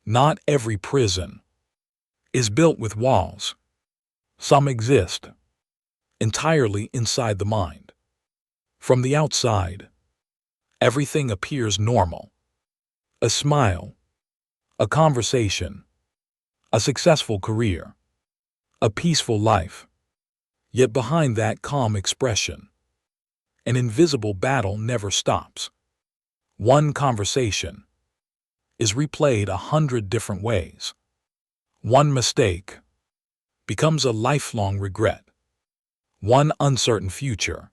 Not every prison is built with walls. Some exist entirely inside the mind. From the outside, everything appears normal. A smile, a conversation, a successful career, a peaceful life. Yet behind that calm expression, an invisible battle never stops. One conversation is replayed 100 different ways. One mistake becomes a lifelong regret. One uncertain future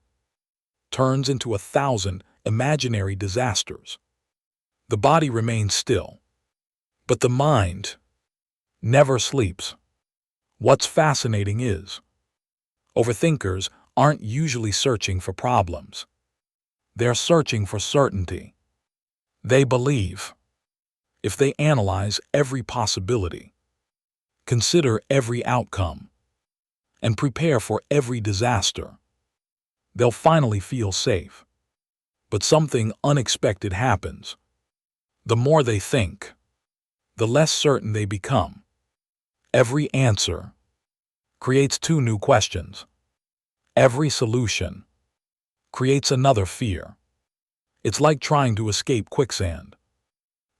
turns into 1,000 imaginary disasters. The body remains still, but the mind never sleeps. What's fascinating is, overthinkers aren't usually searching for problems. They're searching for certainty. They believe if they analyze every possibility, consider every outcome, and prepare for every disaster, they'll finally feel safe. But something unexpected happens. The more they think, the less certain they become. Every answer creates 2 new questions. Every solution creates another fear. It's like trying to escape quicksand.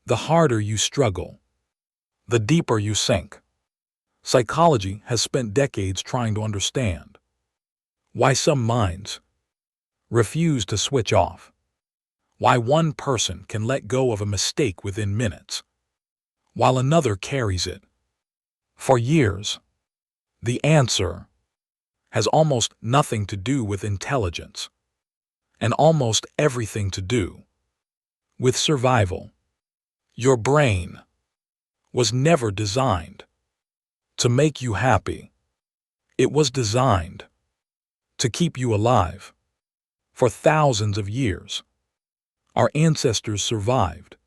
The harder you struggle, the deeper you sink. Psychology has spent decades trying to understand why some minds refuse to switch off, why one person can let go of a mistake within minutes, while another carries it for years. The answer has almost nothing to do with intelligence, and almost everything to do with survival. Your brain was never designed to make you happy. It was designed to keep you alive. For thousands of years, our ancestors survived,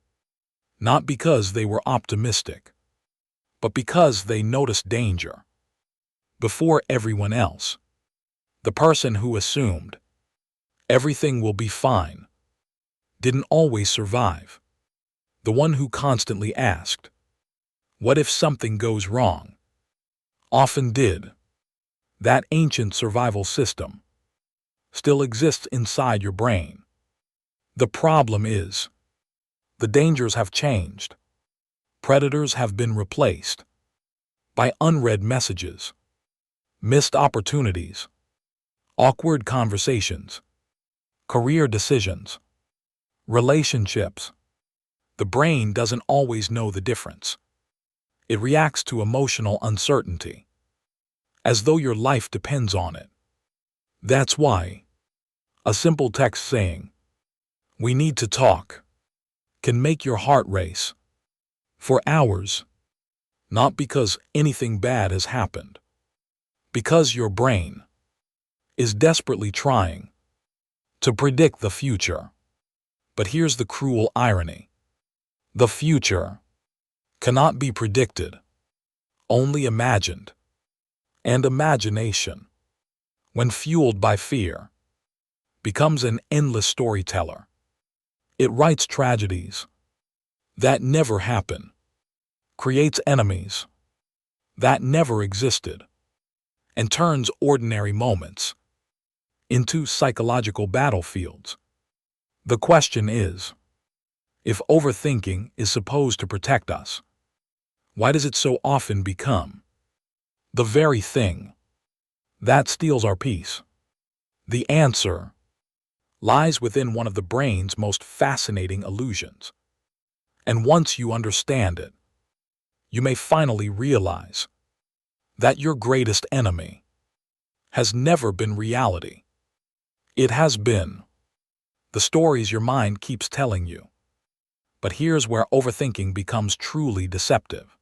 not because they were optimistic, but because they noticed danger before everyone else. The person who assumed everything will be fine didn't always survive. The one who constantly asked, "What if something goes wrong?" often did. That ancient survival system still exists inside your brain. The problem is, the dangers have changed. Predators have been replaced by unread messages, missed opportunities, awkward conversations, career decisions, relationships. The brain doesn't always know the difference. It reacts to emotional uncertainty, as though your life depends on it. That's why a simple text saying, "We need to talk," can make your heart race for hours, not because anything bad has happened, because your brain is desperately trying to predict the future. But here's the cruel irony. The future cannot be predicted, only imagined. And imagination, when fueled by fear, becomes an endless storyteller. It writes tragedies that never happen, creates enemies that never existed, and turns ordinary moments into psychological battlefields. The question is, if overthinking is supposed to protect us, why does it so often become the very thing that steals our peace? The answer lies within one of the brain's most fascinating illusions. And once you understand it, you may finally realize that your greatest enemy has never been reality. It has been the stories your mind keeps telling you. But here's where overthinking becomes truly deceptive.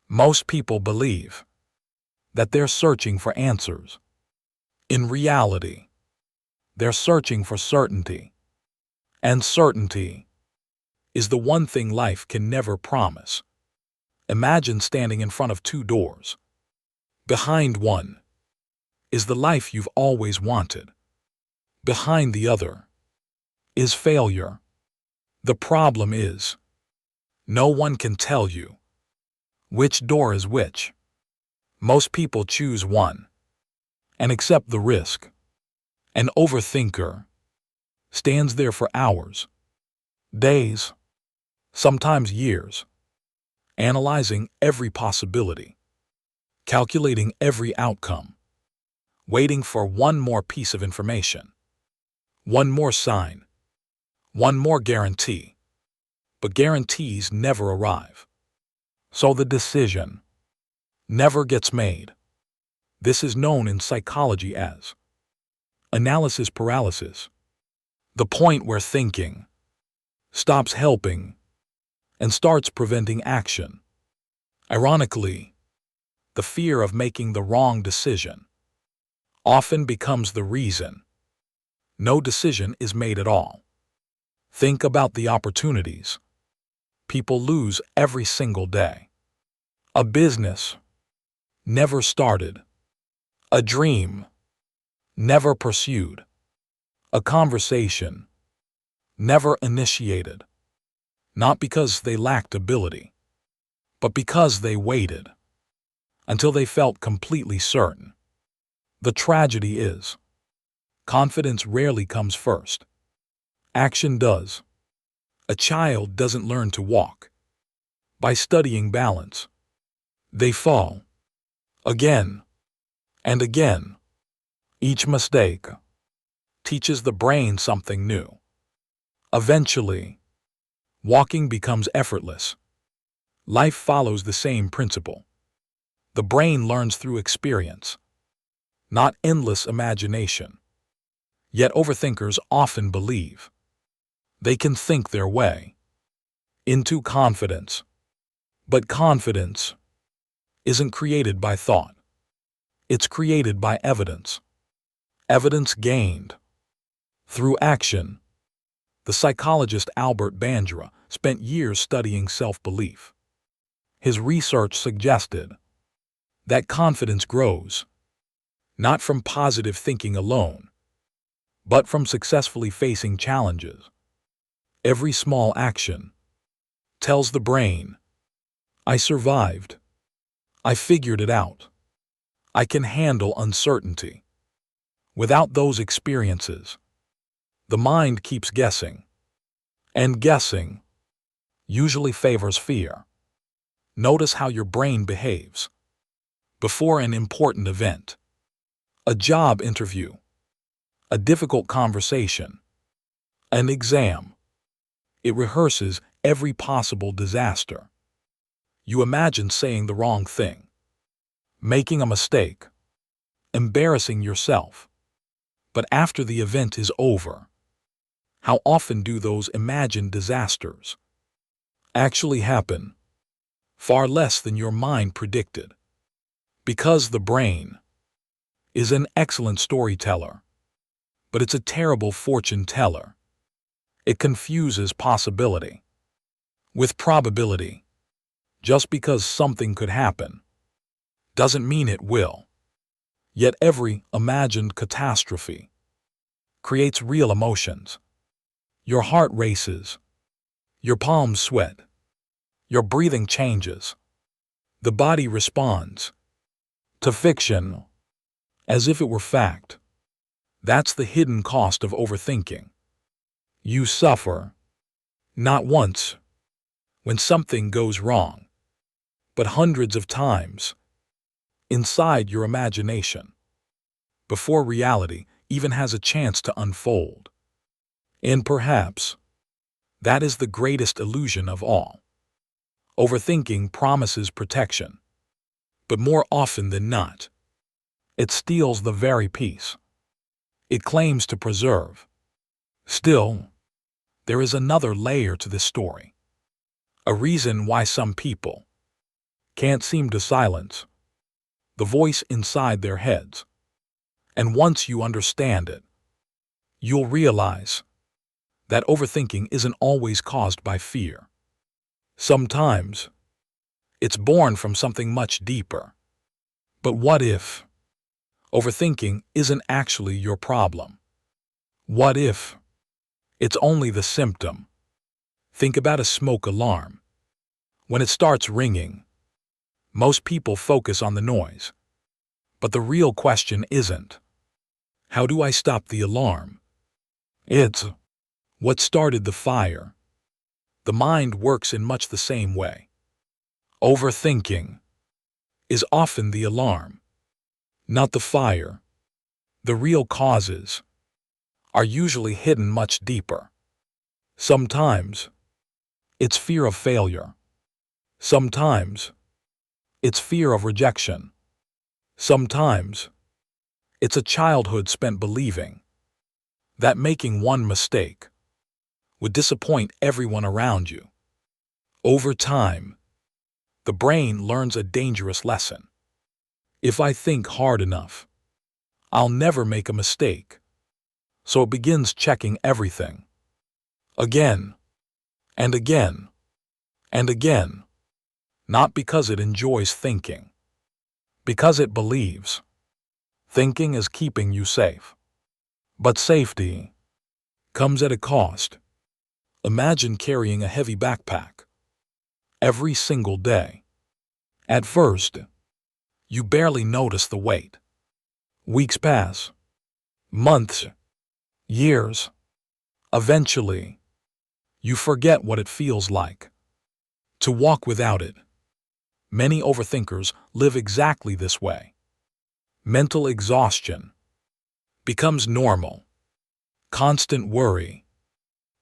Most people believe that they're searching for answers. In reality, they're searching for certainty. And certainty is the one thing life can never promise. Imagine standing in front of 2 doors. Behind one is the life you've always wanted. Behind the other is failure. The problem is, no one can tell you Which door is which? Most people choose one and accept the risk. An overthinker stands there for hours, days, sometimes years, analyzing every possibility, calculating every outcome, waiting for one more piece of information, one more sign, one more guarantee. But guarantees never arrive. So the decision never gets made. This is known in psychology as analysis paralysis, the point where thinking stops helping and starts preventing action. Ironically, the fear of making the wrong decision often becomes the reason no decision is made at all. Think about the opportunities people lose every single day. A business never started, a dream never pursued, a conversation never initiated, not because they lacked ability, but because they waited until they felt completely certain. The tragedy is, confidence rarely comes first. Action does. A child doesn't learn to walk by studying balance. They fall again and again. Each mistake teaches the brain something new. Eventually, walking becomes effortless. Life follows the same principle. The brain learns through experience, not endless imagination. Yet overthinkers often believe they can think their way into confidence. But confidence isn't created by thought. It's created by evidence. Evidence gained through action. The psychologist Albert Bandura spent years studying self-belief. His research suggested that confidence grows not from positive thinking alone, but from successfully facing challenges. Every small action tells the brain, I survived. I figured it out. I can handle uncertainty. Without those experiences, the mind keeps guessing. And guessing usually favors fear. Notice how your brain behaves before an important event, a job interview, a difficult conversation, an exam. It rehearses every possible disaster. You imagine saying the wrong thing, making a mistake, embarrassing yourself. But after the event is over, how often do those imagined disasters actually happen? Far less than your mind predicted. Because the brain is an excellent storyteller, but it's a terrible fortune teller. It confuses possibility with probability. Just because something could happen doesn't mean it will. Yet every imagined catastrophe creates real emotions. Your heart races, your palms sweat, your breathing changes. The body responds to fiction as if it were fact. That's the hidden cost of overthinking. You suffer, not once, when something goes wrong, but hundreds of times inside your imagination, before reality even has a chance to unfold. And perhaps that is the greatest illusion of all. Overthinking promises protection, but more often than not, it steals the very peace it claims to preserve. Still, there is another layer to this story. A reason why some people can't seem to silence the voice inside their heads. And once you understand it, you'll realize that overthinking isn't always caused by fear. Sometimes, it's born from something much deeper. But what if overthinking isn't actually your problem? What if it's only the symptom? Think about a smoke alarm. When it starts ringing, Most people focus on the noise. But the real question isn't, how do I stop the alarm? It's, what started the fire? The mind works in much the same way. Overthinking is often the alarm, not the fire. The real causes are usually hidden much deeper. Sometimes it's fear of failure. Sometimes it's fear of rejection. Sometimes it's a childhood spent believing that making one mistake would disappoint everyone around you. Over time, the brain learns a dangerous lesson. If I think hard enough, I'll never make a mistake. So it begins checking everything. Again, and again, and again. Not because it enjoys thinking, because it believes thinking is keeping you safe. But safety comes at a cost. Imagine carrying a heavy backpack every single day. At first, you barely notice the weight. Weeks pass, months, years. Eventually, you forget what it feels like to walk without it. Many overthinkers live exactly this way. Mental exhaustion becomes normal. Constant worry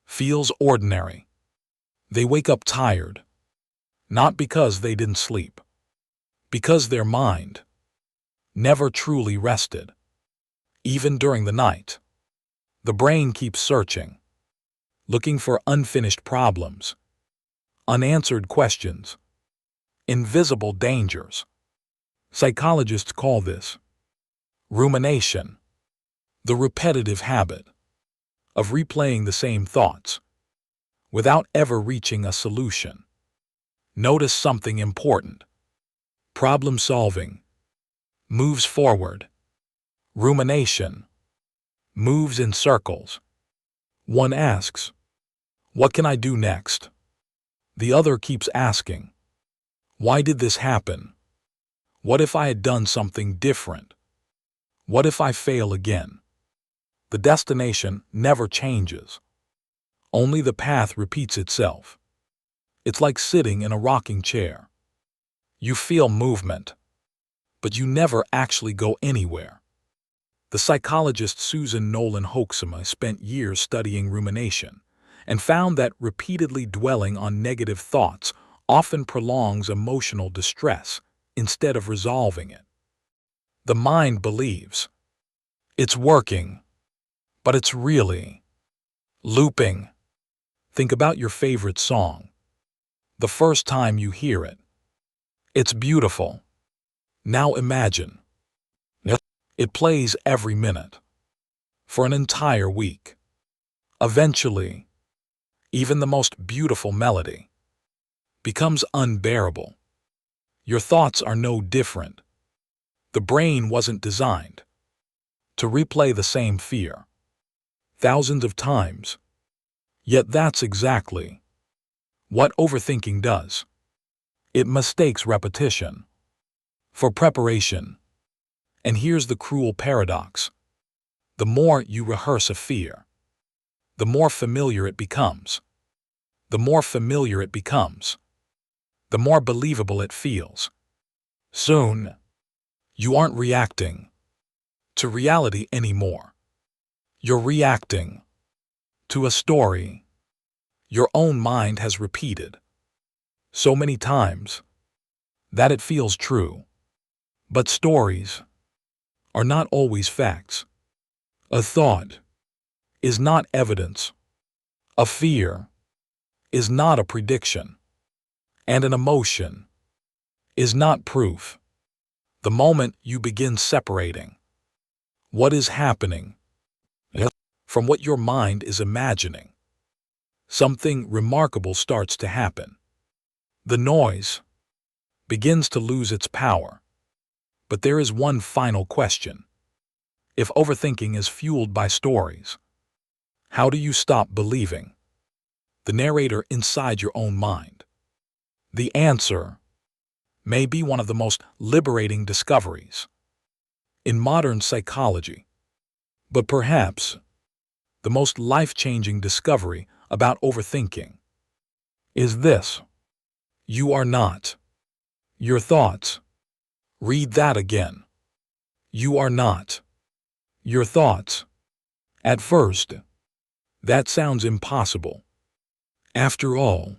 feels ordinary. They wake up tired, not because they didn't sleep, because their mind never truly rested. Even during the night, the brain keeps searching, looking for unfinished problems, unanswered questions, invisible dangers. Psychologists call this rumination, the repetitive habit of replaying the same thoughts without ever reaching a solution. Notice something important. Problem solving moves forward. Rumination moves in circles. One asks, what can I do next? The other keeps asking, why did this happen? What if I had done something different? What if I fail again? The destination never changes. Only the path repeats itself. It's like sitting in a rocking chair. You feel movement, but you never actually go anywhere. The psychologist Susan Nolan Hoeksema spent years studying rumination and found that repeatedly dwelling on negative thoughts often prolongs emotional distress instead of resolving it. The mind believes it's working, but it's really looping. Think about your favorite song. The first time you hear it, it's beautiful. Now imagine it plays every minute for an entire week. Eventually, even the most beautiful melody becomes unbearable. Your thoughts are no different. The brain wasn't designed to replay the same fear thousands of times. Yet that's exactly what overthinking does. It mistakes repetition for preparation. And here's the cruel paradox. The more you rehearse a fear, the more familiar it becomes. The more familiar it becomes, the more believable it feels. Soon, you aren't reacting to reality anymore. You're reacting to a story your own mind has repeated so many times that it feels true. But stories are not always facts. A thought is not evidence. A fear is not a prediction. And an emotion is not proof. The moment you begin separating what is happening from what your mind is imagining, something remarkable starts to happen. The noise begins to lose its power. But there is one final question. If overthinking is fueled by stories, how do you stop believing the narrator inside your own mind? The answer may be one of the most liberating discoveries in modern psychology, but perhaps the most life-changing discovery about overthinking is this: you are not your thoughts. Read that again. You are not your thoughts. At first, that sounds impossible. After all,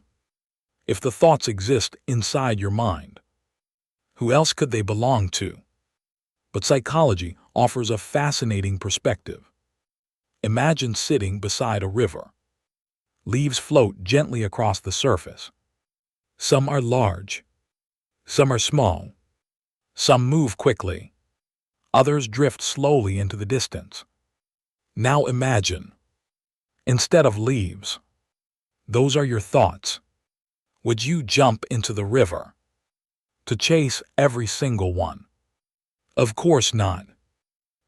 if the thoughts exist inside your mind, who else could they belong to? But psychology offers a fascinating perspective. Imagine sitting beside a river. Leaves float gently across the surface. Some are large, some are small, some move quickly, others drift slowly into the distance. Now imagine, instead of leaves, those are your thoughts. Would you jump into the river to chase every single one? Of course not.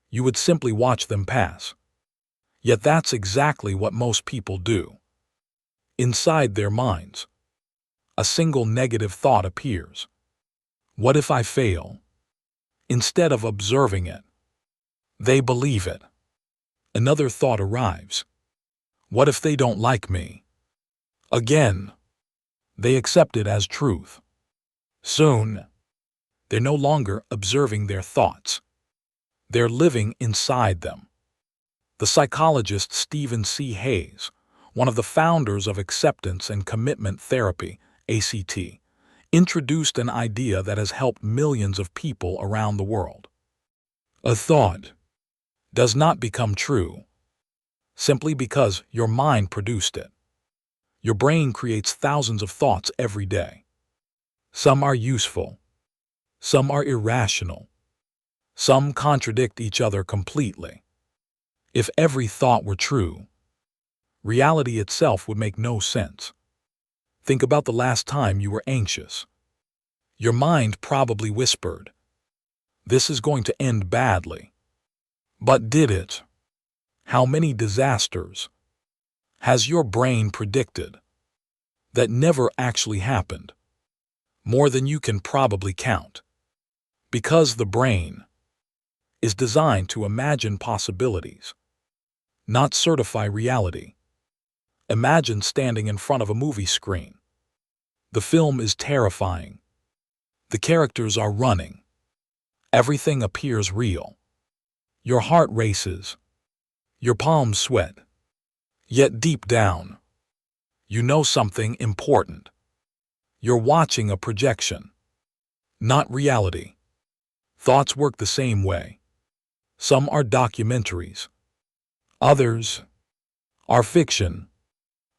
You would simply watch them pass. Yet that's exactly what most people do. Inside their minds, a single negative thought appears. What if I fail? Instead of observing it, they believe it. Another thought arrives. What if they don't like me? Again, they accept it as truth. Soon, they're no longer observing their thoughts. They're living inside them. The psychologist Stephen C. Hayes, one of the founders of acceptance and commitment therapy, ACT, introduced an idea that has helped millions of people around the world. A thought does not become true simply because your mind produced it. Your brain creates thousands of thoughts every day. Some are useful, some are irrational, some contradict each other completely. If every thought were true, reality itself would make no sense. Think about the last time you were anxious. Your mind probably whispered, "This is going to end badly." But did it? How many disasters has your brain predicted that never actually happened? More than you can probably count. Because the brain is designed to imagine possibilities, not certify reality. Imagine standing in front of a movie screen. The film is terrifying. The characters are running. Everything appears real. Your heart races. Your palms sweat. Yet deep down, you know something important. You're watching a projection, not reality. Thoughts work the same way. Some are documentaries. Others are fiction.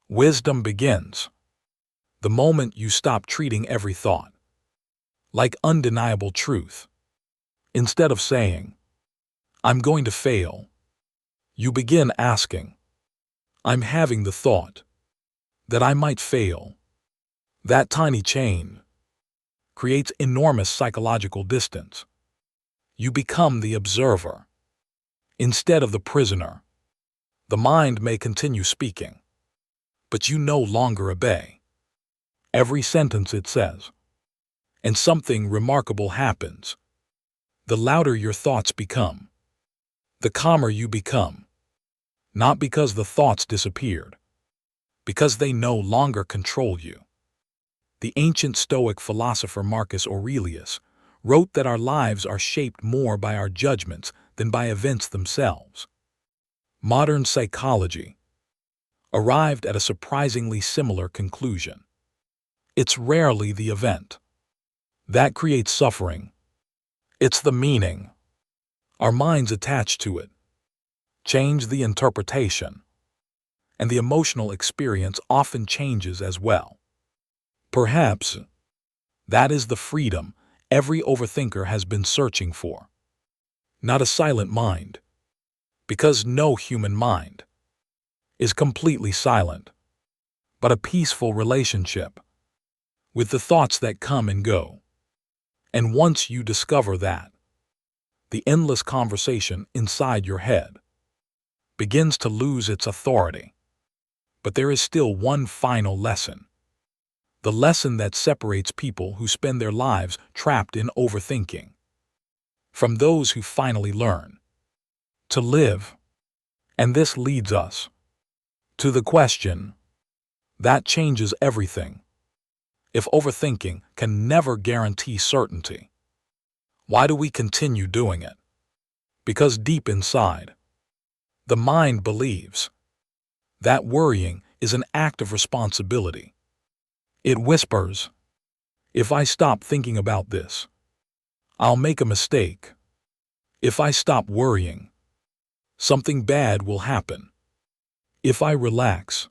Wisdom begins the moment you stop treating every thought like undeniable truth. Instead of saying, "I'm going to fail," you begin asking, "I'm having the thought that I might fail." That tiny chain creates enormous psychological distance. You become the observer instead of the prisoner. The mind may continue speaking, but you no longer obey every sentence it says. And something remarkable happens. The louder your thoughts become, the calmer you become. Not because the thoughts disappeared, because they no longer control you. The ancient Stoic philosopher Marcus Aurelius wrote that our lives are shaped more by our judgments than by events themselves. Modern psychology arrived at a surprisingly similar conclusion. It's rarely the event that creates suffering. It's the meaning our minds attach to it. Change the interpretation, and the emotional experience often changes as well. Perhaps that is the freedom every overthinker has been searching for. Not a silent mind, because no human mind is completely silent, but a peaceful relationship with the thoughts that come and go. And once you discover that, the endless conversation inside your head begins to lose its authority. But there is still one final lesson. the lesson that separates people who spend their lives trapped in overthinking from those who finally learn to live. And this leads us to the question that changes everything. If overthinking can never guarantee certainty, why do we continue doing it? Because deep inside, the mind believes that worrying is an act of responsibility. It whispers, if I stop thinking about this, I'll make a mistake. If I stop worrying, something bad will happen. If I relax,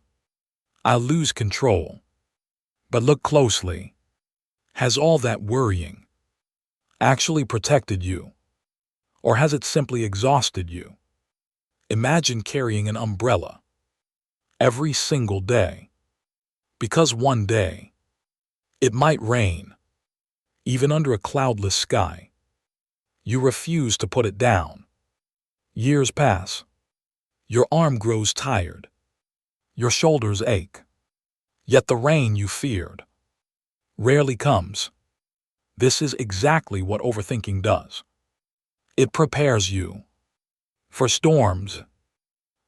I'll lose control. But look closely. Has all that worrying actually protected you? Or has it simply exhausted you? Imagine carrying an umbrella every single day, because one day it might rain, even under a cloudless sky. You refuse to put it down. Years pass. Your arm grows tired. Your shoulders ache. Yet the rain you feared rarely comes. This is exactly what overthinking does. It prepares you for storms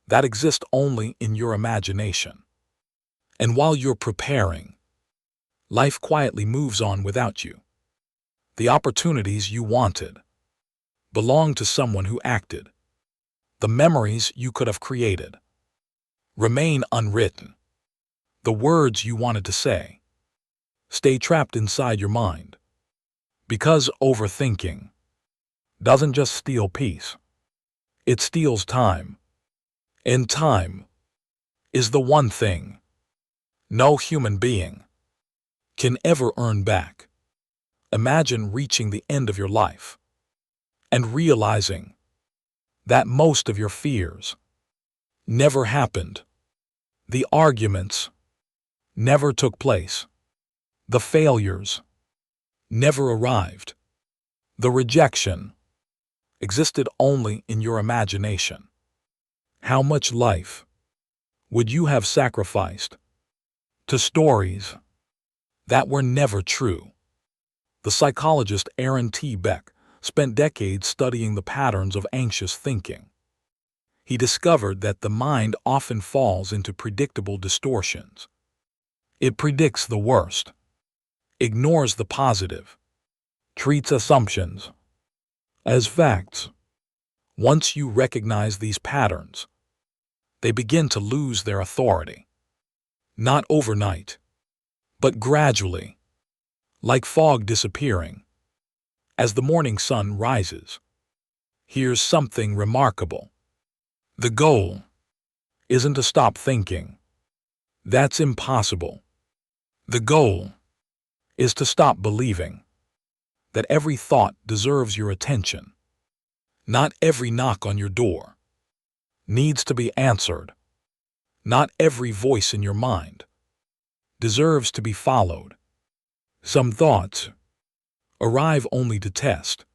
that exist only in your imagination. And while you're preparing, life quietly moves on without you. The opportunities you wanted belong to someone who acted. The memories you could have created remain unwritten. The words you wanted to say stay trapped inside your mind. Because overthinking doesn't just steal peace, it steals time. And time is the one thing no human being can ever earn back. Imagine reaching the end of your life and realizing that most of your fears never happened. The arguments never took place. The failures never arrived. The rejection existed only in your imagination. How much life would you have sacrificed to stories that were never true? The psychologist Aaron T. Beck spent decades studying the patterns of anxious thinking. He discovered that the mind often falls into predictable distortions. It predicts the worst, ignores the positive, treats assumptions as facts. Once you recognize these patterns, they begin to lose their authority. Not overnight, but gradually, like fog disappearing. As the morning sun rises, here's something remarkable. The goal isn't to stop thinking. That's impossible. The goal is to stop believing that every thought deserves your attention. Not every knock on your door needs to be answered. Not every voice in your mind deserves to be followed. Some thoughts arrive only to test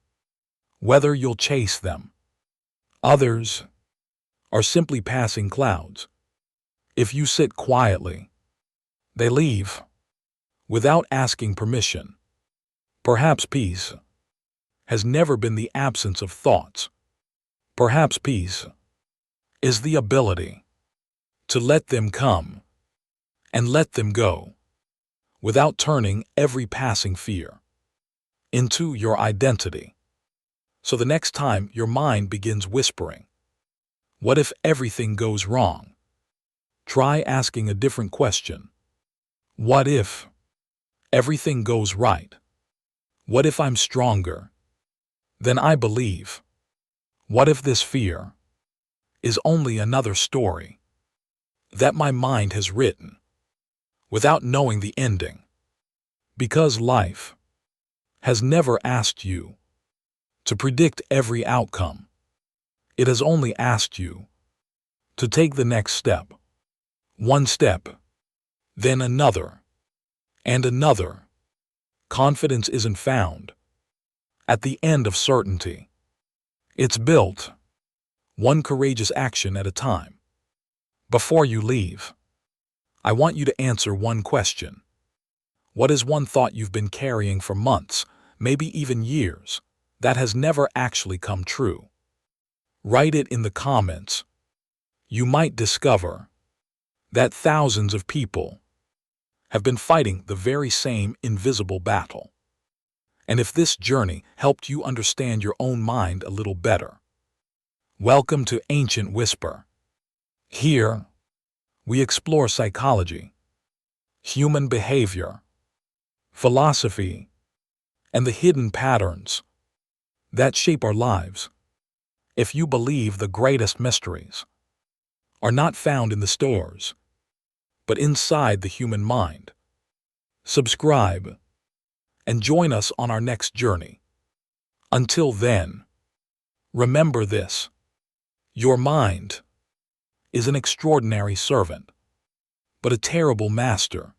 whether you'll chase them. Others are simply passing clouds. If you sit quietly, they leave without asking permission. Perhaps peace has never been the absence of thoughts. Perhaps peace is the ability to let them come and let them go without turning every passing fear into your identity. So the next time your mind begins whispering, what if everything goes wrong? Try asking a different question. What if everything goes right? What if I'm stronger than I believe? What if this fear is only another story that my mind has written without knowing the ending? Because life has never asked you to predict every outcome. It has only asked you to take the next step. One step, then another, and another. Confidence isn't found at the end of certainty. It's built one courageous action at a time. Before you leave, I want you to answer one question. What is one thought you've been carrying for months, maybe even years, that has never actually come true? Write it in the comments. You might discover that thousands of people have been fighting the very same invisible battle. And if this journey helped you understand your own mind a little better, welcome to Ancient Whisper. Here, we explore psychology, human behavior, philosophy, and the hidden patterns that shape our lives. If you believe the greatest mysteries are not found in the stores, but inside the human mind, subscribe and join us on our next journey. Until then, remember this: your mind is an extraordinary servant, but a terrible master.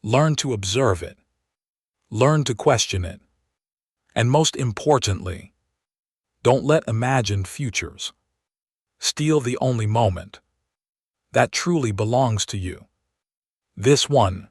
Learn to observe it, learn to question it, and most importantly, don't let imagined futures steal the only moment that truly belongs to you. This one